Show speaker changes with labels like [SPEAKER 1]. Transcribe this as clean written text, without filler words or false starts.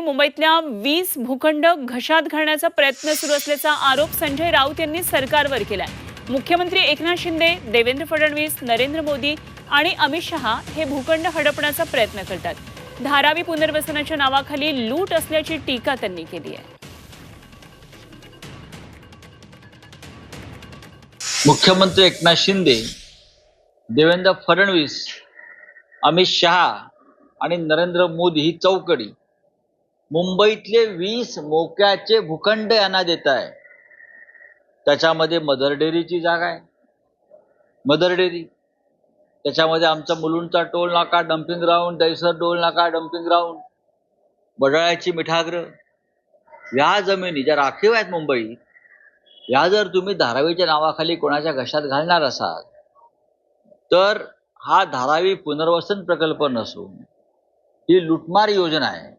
[SPEAKER 1] मुंबईतल्या 20 भूखंड घशात घालण्याचा प्रयत्न सुरू असल्याचा आरोप संजय राऊत यांनी सरकारवर केलाय। मुख्यमंत्री एकनाथ शिंदे, देवेंद्र फडणवीस, नरेंद्र मोदी आणि अमित शहा हे भूखंड हडपण्याचा प्रयत्न करतात। धारावी पुनर्वसनाच्या नावाखाली लूट असल्याची टीका त्यांनी केली आहे।
[SPEAKER 2] मुख्यमंत्री एकनाथ शिंदे, देवेंद्र फडणवीस, अमित शहा आणि नरेंद्र मोदी ही चौकडी मुंबईतले 20 मोक्याचे भूखंड यांना देत आहे। त्याच्यामध्ये मदर डेअरीची जागा आहे, मदर डेअरी, त्याच्यामध्ये आमचा मुलुंडचा टोल नाका डम्पिंग ग्राउंड, दहिसर टोल नाका डम्पिंग ग्राउंड, बडाळ्याची मिठागृह, या जमिनी ज्या राखीव आहेत मुंबईत, या जर तुम्ही धारावीच्या नावाखाली कोणाच्या घशात घालणार असाल तर हा धारावी पुनर्वसन प्रकल्प नसून ही लुटमार योजना आहे।